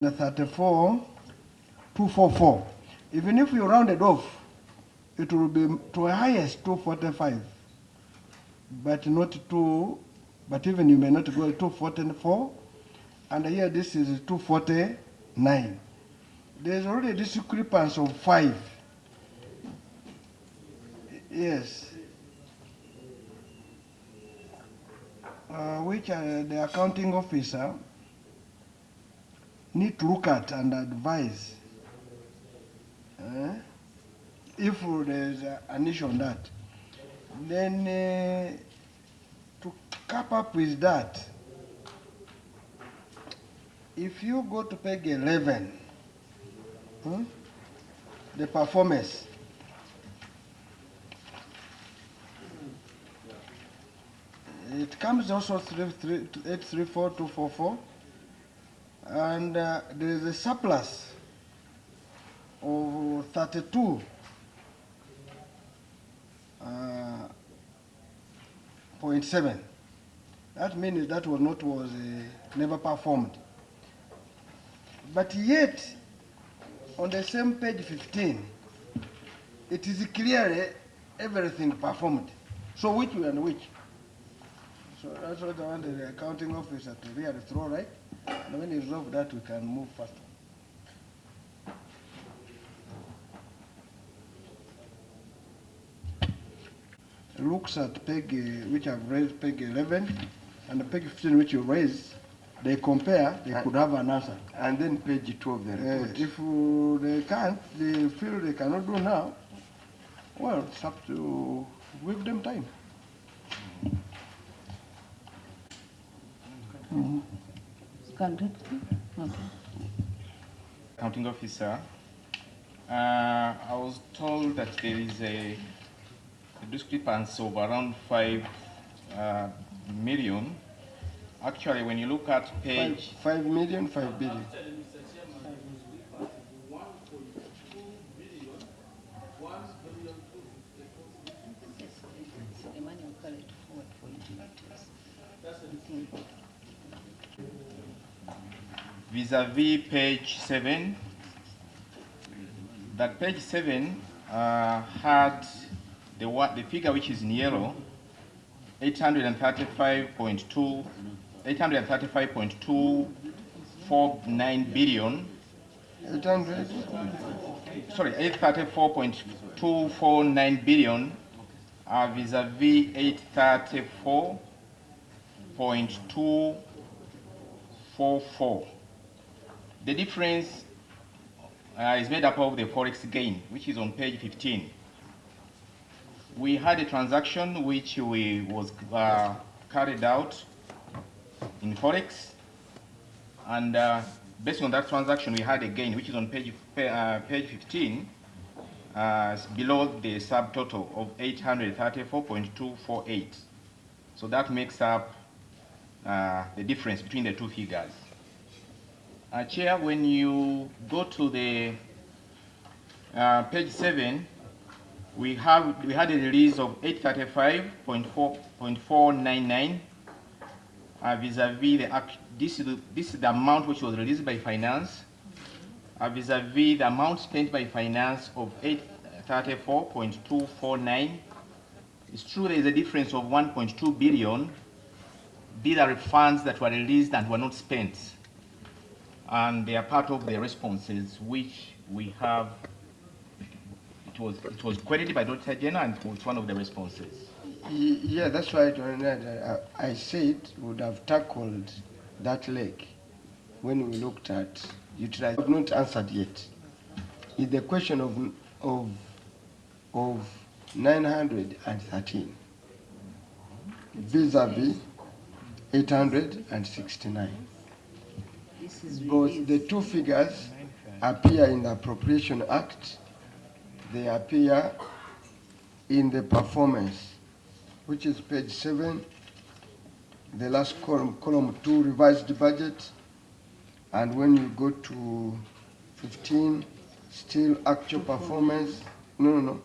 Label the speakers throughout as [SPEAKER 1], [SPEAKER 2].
[SPEAKER 1] the 34,244. Even if you round it off, it will be to a highest 245, but not but even you may not go 244, and here this is 249. There's already a discrepancy of 5. Yes. Which the accounting officer need to look at and advise if there's an issue on that. Then to cap up with that, if you go to page 11, the performance, it comes also 834,244, and there is a surplus of 32.7. That means that was never performed. But yet, on the same page 15, it is clearly everything performed. So which and which? So that's what I want the accounting officer to really throw, right? And when you resolve that, we can move faster. Looks at page, which I've raised, page 11, and the page 15, which you raised, they compare, they could have an answer.
[SPEAKER 2] And then page 12, the report.
[SPEAKER 1] If they can't, they feel they cannot do now, well, it's up to, give them time.
[SPEAKER 3] Accounting officer, I was told that there is a discrepancy of around 5 million. Actually, when you look at page
[SPEAKER 1] 5 million, 5 billion.
[SPEAKER 3] vis-a-vis page 7, that page 7 had the figure which is in yellow, 835.249 billion. 834.249 billion vis-a-vis 834.244. The difference is made up of the Forex gain, which is on page 15. We had a transaction which was carried out in Forex, and based on that transaction, we had a gain, which is on page 15, below the subtotal of 834.248. So that makes up the difference between the two figures. Chair, when you go to the page 7, we had a release of 835.499 vis-a-vis this is the amount which was released by finance vis-a-vis the amount spent by finance of 834.249. It's true there is a difference of 1.2 billion. These are funds that were released and were not spent, and they are part of the responses which we have. It was queried by Dr. Jenna, and it was one of the responses.
[SPEAKER 1] Yeah, that's why I said would have tackled that leg when we looked at utilization. I have not answered yet. Is the question of 913 vis-a-vis 869. Both the two figures appear in the Appropriation Act. They appear in the performance, which is page 7, the last column 2, revised budget. And when you go to 15, still actual performance. No.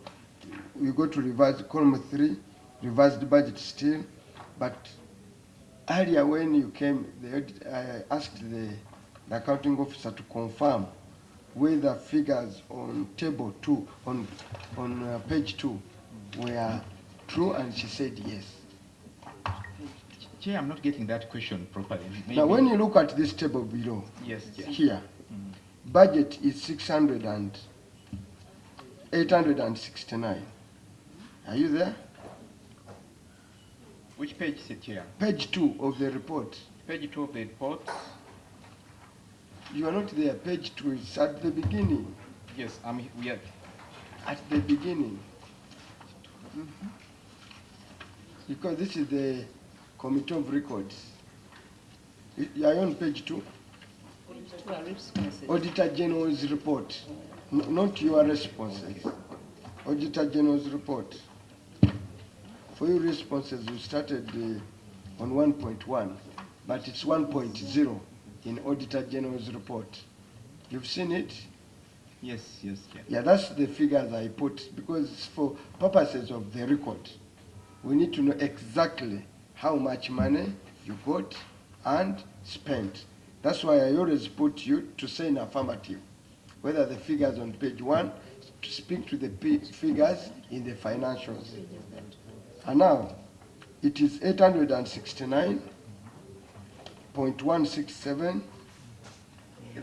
[SPEAKER 1] You go to revised column 3, revised budget still. But earlier when you came, I asked the the accounting officer to confirm whether figures on table 2, on page 2 were true, and she said yes.
[SPEAKER 3] Chair, I'm not getting that question properly. Maybe.
[SPEAKER 1] Now, when you look at this table below,
[SPEAKER 3] yes, Chair.
[SPEAKER 1] here, budget is 869. Are you there?
[SPEAKER 3] Which page, Chair?
[SPEAKER 1] Page 2 of the report.
[SPEAKER 3] Page 2 of the report.
[SPEAKER 1] You are not there. Page 2 is at the beginning.
[SPEAKER 3] Yes, we are.
[SPEAKER 1] At the beginning. Because this is the Committee of Records. You are on page 2? Auditor General's report. Not your responses. Auditor General's report. For your responses, you started on 1.1, but it's 1.0 in Auditor General's report. You've seen it?
[SPEAKER 3] Yes, yes, Chair.
[SPEAKER 1] Yeah, that's the figures I put, because for purposes of the record, we need to know exactly how much money you got and spent. That's why I always put you to say in affirmative, whether the figures on page 1 to speak to the figures in the financials. And now, it is 869.167.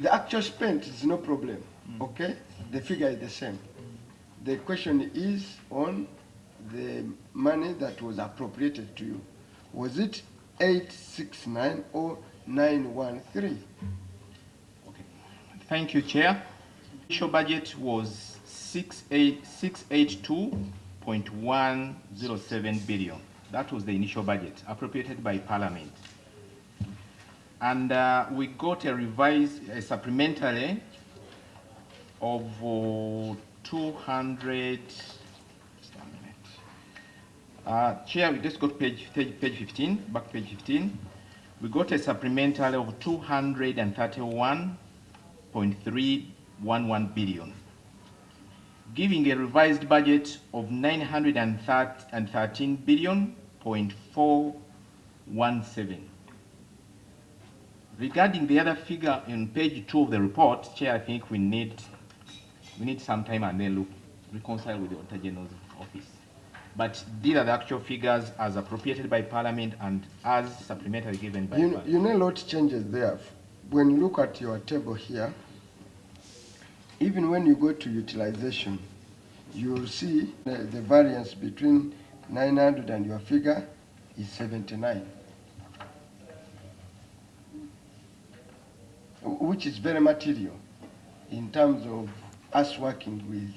[SPEAKER 1] The actual spent is no problem, okay? The figure is the same. The question is on the money that was appropriated to you. Was it 869 or 913?
[SPEAKER 3] Okay. Thank you, Chair. Initial budget was 682.107 billion. That was the initial budget appropriated by Parliament. And we got a revised, a supplementary of 200. Chair, we just got page 15, back page 15. We got a supplemental of 231.311 billion, giving a revised budget of 913 billion.417. Regarding the other figure in page 2 of the report, Chair, I think we need some time and then reconcile with the Auditor General's office. But these are the actual figures as appropriated by Parliament and as supplementary given by Parliament.
[SPEAKER 1] You know a lot changes there. When you look at your table here, even when you go to utilization, you will see the variance between 900 and your figure is 79. Which is very material in terms of us working with.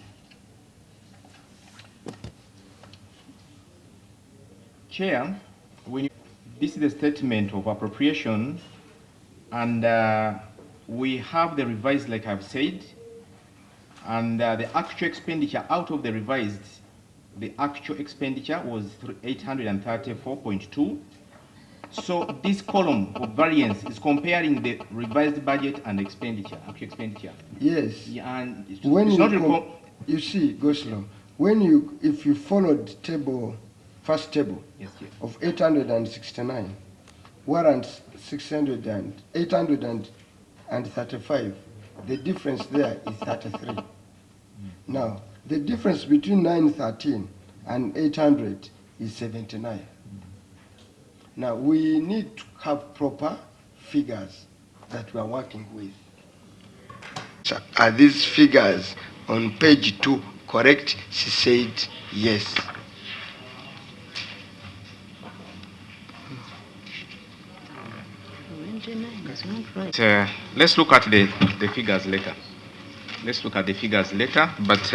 [SPEAKER 3] Chair, this is the statement of appropriation, and we have the revised, like I've said, and the actual expenditure out of the revised, the actual expenditure was 834.2. So this column of variance is comparing the revised budget and expenditure, actual expenditure.
[SPEAKER 1] Yes.
[SPEAKER 3] Yeah, and
[SPEAKER 1] when you see, go slow. If you followed first table,
[SPEAKER 3] yes, yes,
[SPEAKER 1] of 869, warrants 835, the difference there is 33. Now, the difference between 913 and 800 is 79. Now, we need to have proper figures that we are working with. So, are these figures on page 2 correct? She said yes.
[SPEAKER 3] Let's look at the figures later. Let's look at the figures later, but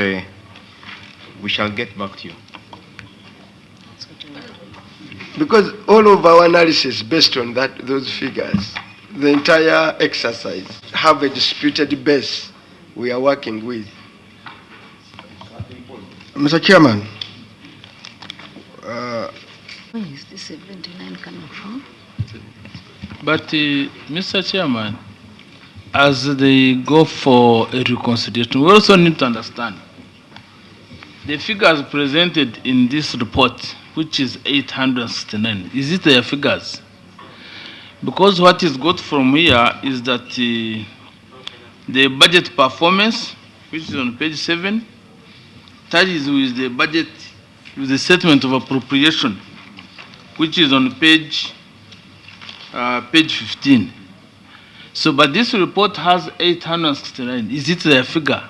[SPEAKER 3] we shall get back to you.
[SPEAKER 1] Because all of our analysis based on those figures, the entire exercise, have a disputed base we are working with. Mr. Chairman.
[SPEAKER 4] Where is the 79 coming from?
[SPEAKER 5] But, Mr. Chairman, as they go for a reconciliation, we also need to understand the figures presented in this report, which is 869. Is it their figures? Because what is got from here is that the budget performance, which is on page 7, tallies with the budget, with the statement of appropriation, which is on page 15. So, but this report has 869. Is it their figure?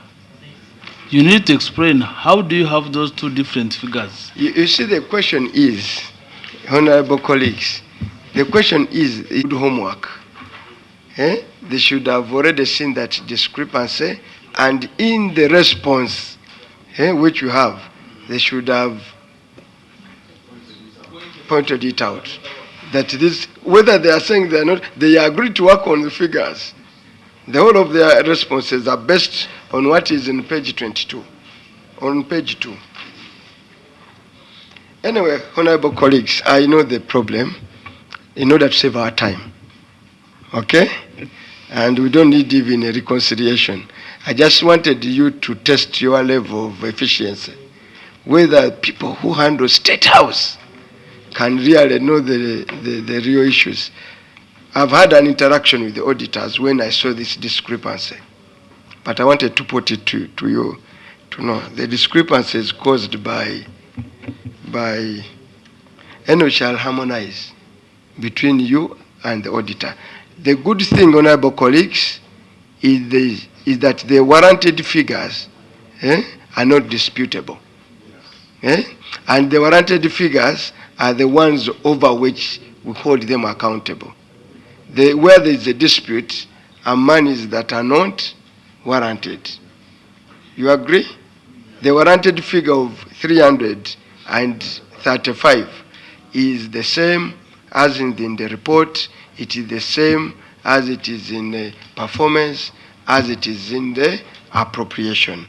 [SPEAKER 5] You need to explain how do you have those two different figures?
[SPEAKER 1] You see, the question is, honorable colleagues, the question is good homework. They should have already seen that discrepancy, and in the response which you have, they should have pointed it out. That this, whether they are saying they are not, they agree to work on the figures. The whole of their responses are based on what is in page 22, on page 2. Anyway, honorable colleagues, I know the problem in order to save our time. Okay? And we don't need even a reconciliation. I just wanted you to test your level of efficiency, whether people who handle State House can really know the real issues. I've had an interaction with the auditors when I saw this discrepancy, but I wanted to put it to you to know the discrepancy is caused by and we shall harmonize between you and the auditor. The good thing, honorable colleagues, is that the warranted figures are not disputable. And the warranted figures are the ones over which we hold them accountable. Where there is a dispute are monies that are not warranted. You agree? The warranted figure of 335 is the same as in the report. It is the same as it is in the performance, as it is in the appropriation.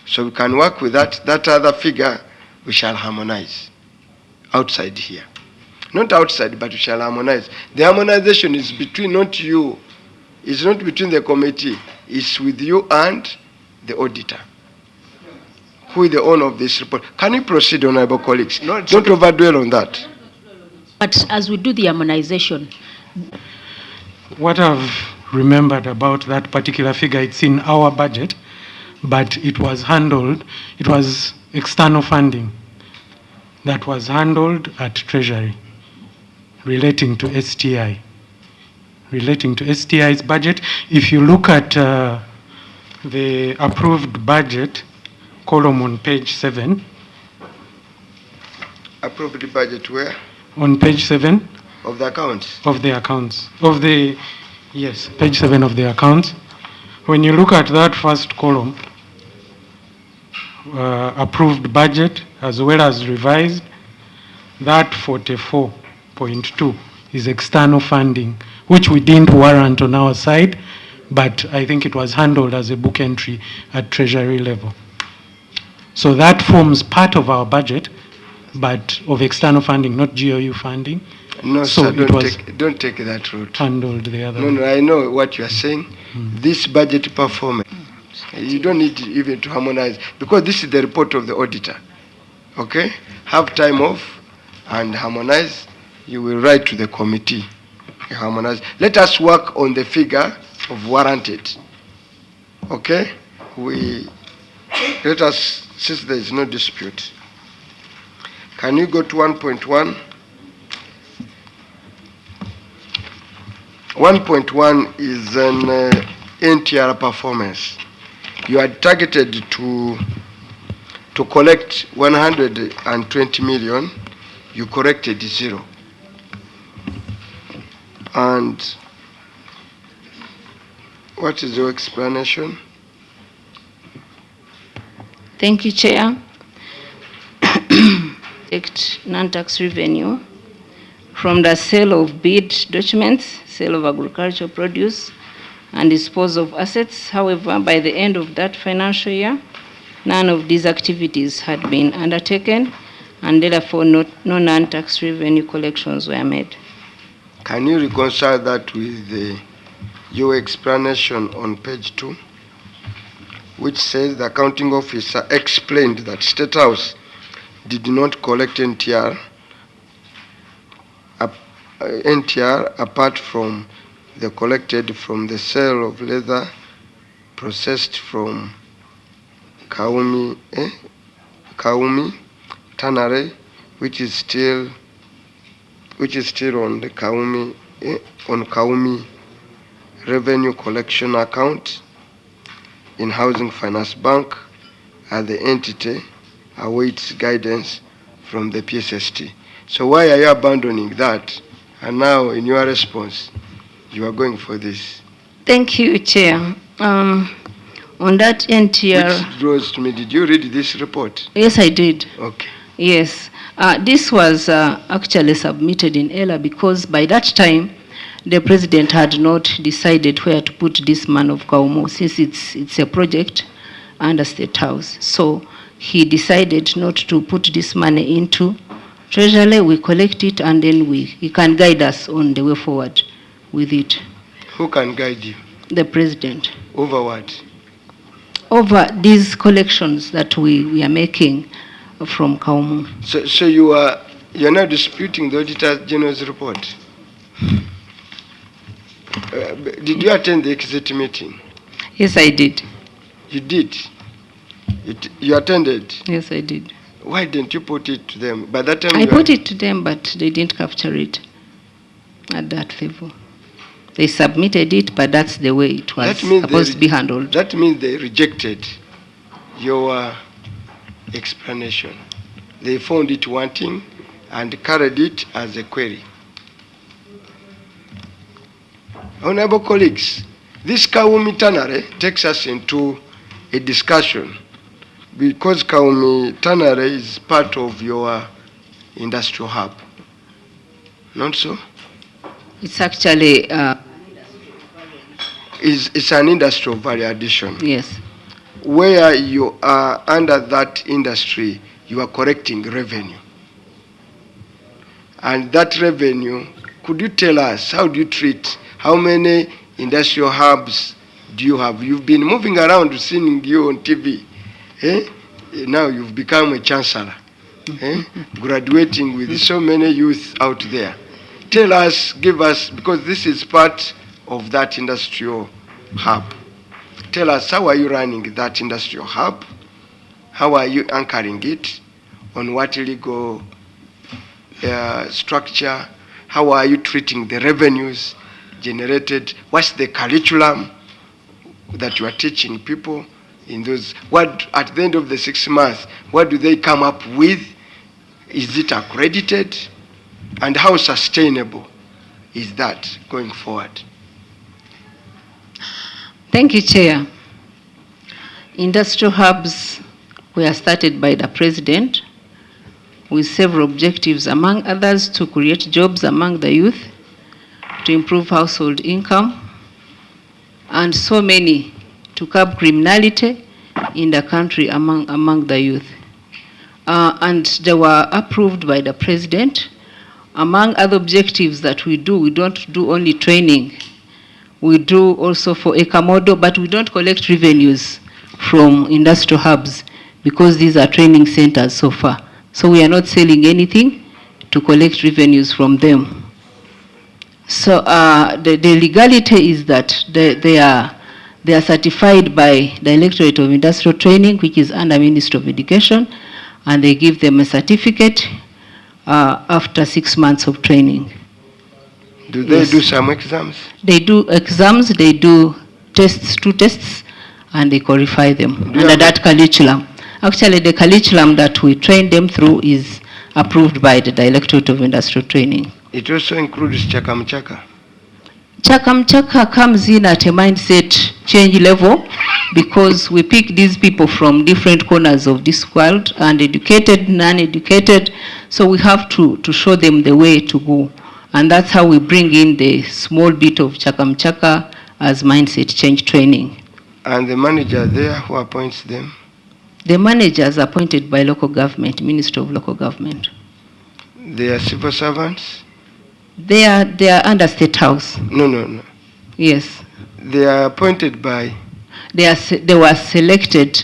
[SPEAKER 1] So we can work with that. That other figure we shall harmonize outside here. Not outside, but we shall harmonize. The harmonization is between, not you, it's not between the committee, it's with you and the auditor, who is the owner of this report. Can you proceed, honorable colleagues? No, don't overdwell on that.
[SPEAKER 4] But as we do the harmonization,
[SPEAKER 6] what I've remembered about that particular figure, it's in our budget, but it was handled, it was external funding that was handled at Treasury relating to STI. Relating to STI's budget, if you look at the approved budget column on page 7.
[SPEAKER 1] Approved budget where?
[SPEAKER 6] On page 7.
[SPEAKER 1] Of the accounts?
[SPEAKER 6] Of the accounts. Yes, page 7 of the accounts. When you look at that first column, approved budget as well as revised, that 44.2 is external funding, which we didn't warrant on our side, but I think it was handled as a book entry at Treasury level. So that forms part of our budget, but of external funding, not GOU funding.
[SPEAKER 1] No, so sir, don't take that route.
[SPEAKER 6] Handled the other
[SPEAKER 1] No, I know what you are saying. This budget performance, you don't need even to harmonize, because this is the report of the auditor. Okay? Have time off and harmonize. You will write to the committee. Harmonize. Let us work on the figure of warranted. Okay? Let us, since there is no dispute. Can you go to 1.1? 1.1 is an NTR performance. You are targeted to collect 120 million. You corrected 0. And what is your explanation?
[SPEAKER 4] thank you, Chair. Take non-tax revenue from the sale of bid documents, sale of agricultural produce, and disposal of assets. However, by the end of that financial year, none of these activities had been undertaken, and therefore no non-tax revenue collections were made.
[SPEAKER 1] Can you reconcile that with your explanation on page 2, which says the accounting officer explained that State House did not collect NTR NTR apart from the collected from the sale of leather processed from Kaumi Tannery, which is still on the Kaumi revenue collection account in Housing Finance Bank, as the entity awaits guidance from the PSST. So why are you abandoning that? And now in your response, you are going for this.
[SPEAKER 4] Thank you, Chair. On that NTR...
[SPEAKER 1] Which draws to me, did you read this report?
[SPEAKER 4] Yes, I did.
[SPEAKER 1] Okay.
[SPEAKER 4] Yes. This was actually submitted in error because by that time, the President had not decided where to put this man of Kaumo, since it's a project under State House. So he decided not to put this money into Treasury. We collect it and then he can guide us on the way forward with it.
[SPEAKER 1] Who can guide you?
[SPEAKER 4] The President.
[SPEAKER 1] Over what?
[SPEAKER 4] Over these collections that we are making from Kaumo.
[SPEAKER 1] So you're now disputing the Auditor General's report? Did you attend the exit meeting?
[SPEAKER 4] Yes, I did.
[SPEAKER 1] You did? You attended?
[SPEAKER 4] Yes, I did.
[SPEAKER 1] Why didn't you put it to them? By that time
[SPEAKER 4] I put it to them, but they didn't capture it at that level. They submitted it, but that's the way it was supposed to be handled.
[SPEAKER 1] That means they rejected your explanation. They found it wanting and carried it as a query. Honorable colleagues, this Kaumi Tannery takes us into a discussion because Kaumi Tannery is part of your industrial hub. Not so?
[SPEAKER 4] It's actually...
[SPEAKER 1] It's an industrial value addition.
[SPEAKER 4] Yes.
[SPEAKER 1] Where you are under that industry, you are collecting revenue. And that revenue, could you tell us, how do you treat, how many industrial hubs do you have? You've been moving around, seeing you on TV. Now you've become a chancellor, graduating with so many youth out there. Tell us, give us, because this is part of that industrial hub. Tell us, how are you running that industrial hub? How are you anchoring it? On what legal structure? How are you treating the revenues generated? What's the curriculum that you are teaching people in those? What, at the end of the 6 months, what do they come up with? Is it accredited? And how sustainable is that going forward?
[SPEAKER 4] Thank you, Chair. Industrial hubs were started by the President with several objectives, among others, to create jobs among the youth, to improve household income, and so many, to curb criminality in the country among the youth. And they were approved by the President. Among other objectives that we don't do only training. We do also for Eka model, but we don't collect revenues from industrial hubs because these are training centers so far. So we are not selling anything to collect revenues from them. So the legality is that they are certified by the Directorate of Industrial Training, which is under Ministry of Education, and they give them a certificate after 6 months of training.
[SPEAKER 1] Do they do some exams?
[SPEAKER 4] They do exams, they do tests, 2 tests, and they qualify them under that curriculum. Actually, the curriculum that we train them through is approved by the Directorate of Industrial Training.
[SPEAKER 1] It also includes Chakamchaka.
[SPEAKER 4] Chakamchaka comes in at a mindset change level because we pick these people from different corners of this world, and educated, non-educated, so we have to show them the way to go. And that's how we bring in the small bit of Chakamchaka as mindset change training.
[SPEAKER 1] And the manager there, who appoints them?
[SPEAKER 4] The managers are appointed by local government, Ministry of Local Government.
[SPEAKER 1] They are civil servants?
[SPEAKER 4] They are under State House.
[SPEAKER 1] No.
[SPEAKER 4] Yes.
[SPEAKER 1] They are appointed by?
[SPEAKER 4] They were selected.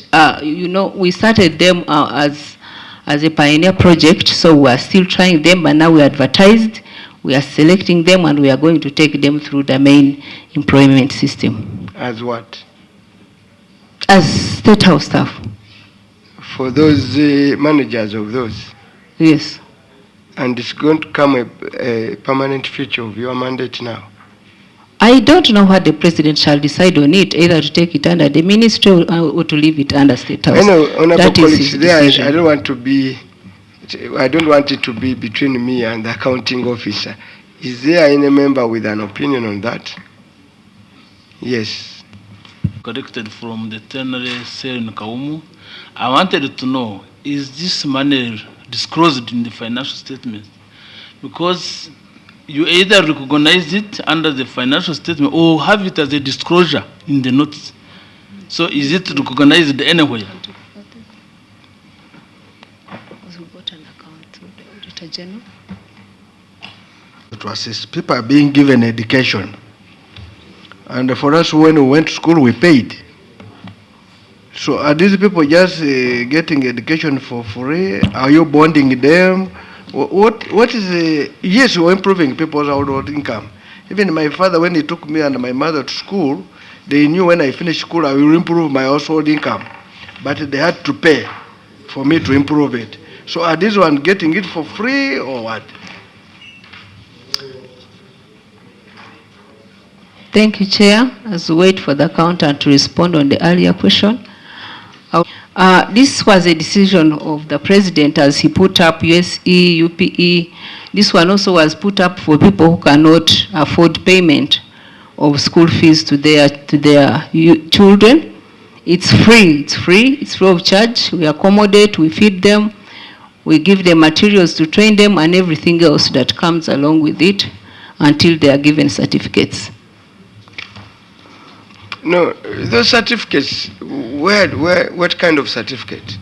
[SPEAKER 4] We started them as a pioneer project, so we are still trying them, but now we advertised. We are selecting them and we are going to take them through the main employment system
[SPEAKER 1] As what?
[SPEAKER 4] as State House staff.
[SPEAKER 1] For those managers of those.
[SPEAKER 4] Yes.
[SPEAKER 1] And it's going to come a permanent feature of your mandate now.
[SPEAKER 4] I don't know what the president shall decide on it, either to take it under the ministry or to leave it under State House.
[SPEAKER 1] I know, honorable
[SPEAKER 4] That is
[SPEAKER 1] colleagues,
[SPEAKER 4] his
[SPEAKER 1] there
[SPEAKER 4] decision.
[SPEAKER 1] I don't want it to be between me and the accounting officer. Is there any member with an opinion on that? Yes.
[SPEAKER 5] Collected from the ternary sale in Kaumu. I wanted to know, is this money disclosed in the financial statement? Because you either recognize it under the financial statement or have it as a disclosure in the notes. So is it recognized anywhere?
[SPEAKER 2] To assist people are being given education. And for us, when we went to school, we paid. So are these people just getting education for free? Are you bonding them? What is yes, we're improving people's household income. Even my father, when he took me and my mother to school, they knew when I finished school, I will improve my household income. But they had to pay for me to improve it. So are these ones getting it for free or what?
[SPEAKER 4] Thank you, Chair. As we wait for the accountant to respond on the earlier question. This was a decision of the president as he put up USE, UPE. This one also was put up for people who cannot afford payment of school fees to their children. It's free, it's free of charge. We accommodate, we feed them, we give them materials to train them and everything else that comes along with it until they are given certificates.
[SPEAKER 1] No, those certificates, what kind of certificate?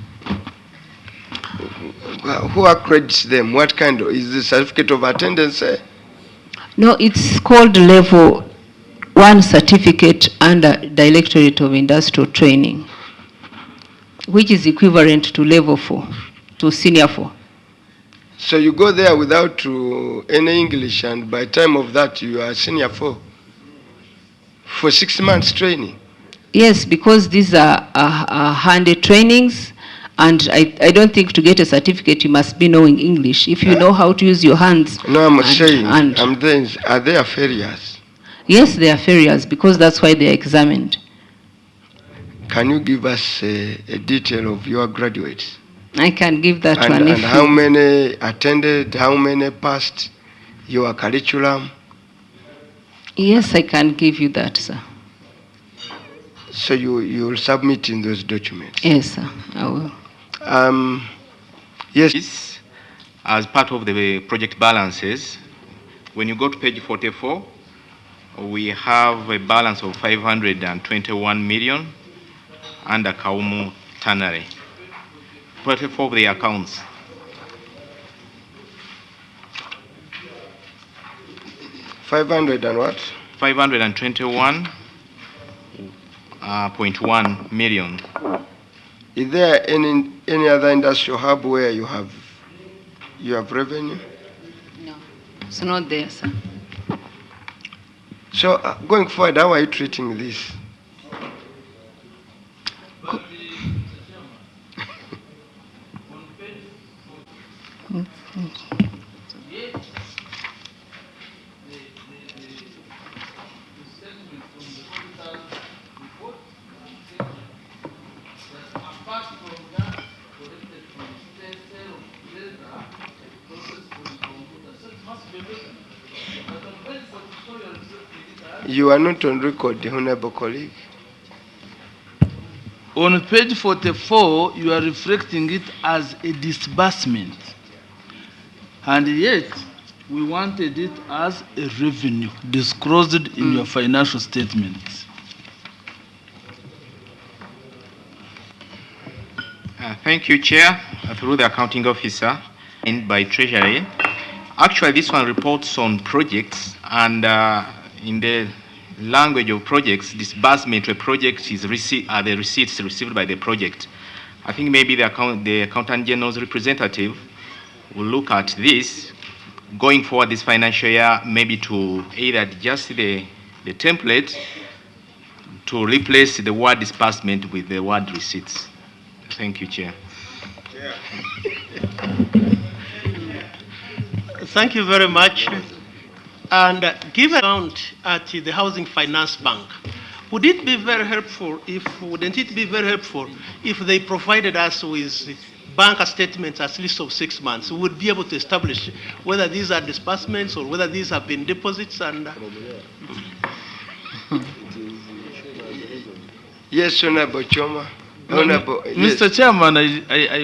[SPEAKER 1] Who accredits them? What kind of, is the certificate of attendance?
[SPEAKER 4] No, it's called Level 1 certificate under Directorate of Industrial Training, which is equivalent to Level 4, to Senior 4.
[SPEAKER 1] So you go there without any English, and by time of that you are Senior 4 for 6 months training?
[SPEAKER 4] Yes, because these are handed trainings, and I don't think to get a certificate you must be knowing English. If you know how to use your hands.
[SPEAKER 1] No, I'm saying, are they failures?
[SPEAKER 4] Yes, they are failures because that's why they are examined.
[SPEAKER 1] Can you give us a detail of your graduates?
[SPEAKER 4] I can give that
[SPEAKER 1] and,
[SPEAKER 4] one.
[SPEAKER 1] And how many attended, how many passed your curriculum?
[SPEAKER 4] Yes, I can give you that, sir.
[SPEAKER 1] So you will submit in those documents?
[SPEAKER 4] Yes, sir, I will.
[SPEAKER 3] Yes. As part of the project balances, when you go to page 44, we have a balance of 521 million under Kaumu Tannery. 44 of the accounts.
[SPEAKER 1] $500 and what?
[SPEAKER 3] 521.1 million.
[SPEAKER 1] Is there any other industrial hub where you have revenue?
[SPEAKER 4] No, it's not there, sir.
[SPEAKER 1] So going forward, how are you treating this? You are not on record, honorable colleague.
[SPEAKER 5] On page 44, you are reflecting it as a disbursement. And yet, we wanted it as a revenue disclosed in your financial statements.
[SPEAKER 3] Thank you, Chair. Through the accounting officer and by Treasury. Actually, this one reports on projects, and in the language of projects, disbursement to a project is the receipts received by the project. I think maybe the Accountant General's representative will look at this going forward this financial year, maybe to either adjust the template to replace the word disbursement with the word receipts. Thank you, Chair.
[SPEAKER 7] Thank you very much. And given account at the Housing Finance Bank, wouldn't it be very helpful if they provided us with bank statements at least of 6 months? We would be able to establish whether these are disbursements or whether these have been deposits. And
[SPEAKER 1] Yes, Honorable Choma. Honorable,
[SPEAKER 5] Mr. Chairman, I